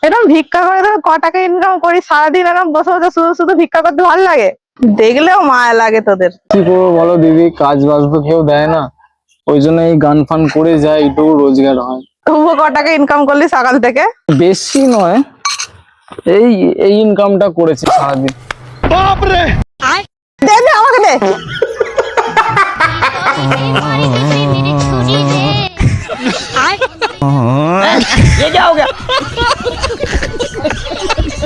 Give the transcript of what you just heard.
এরকম ভিক্ষা করে তো ক টাকা ইনকাম করি, সারাদিন এরকম বসে বসে শুধু শুধু ভিক্ষা করতে ভালো লাগে? দেখলেও মায়া লাগে তোদের। কি করবো বলো দিদি, কাজ বাজ তো কেউ দেয় না, ওই জন্য এই গান ফান করে যায়, একটু রোজগার হয়। তবুও ক টাকা ইনকাম করলি সকাল থেকে? বেশি নয়, এই এই ইনকামটা করেছি সারাদিন। দে দে আমাকে দে। ये क्या हो गया?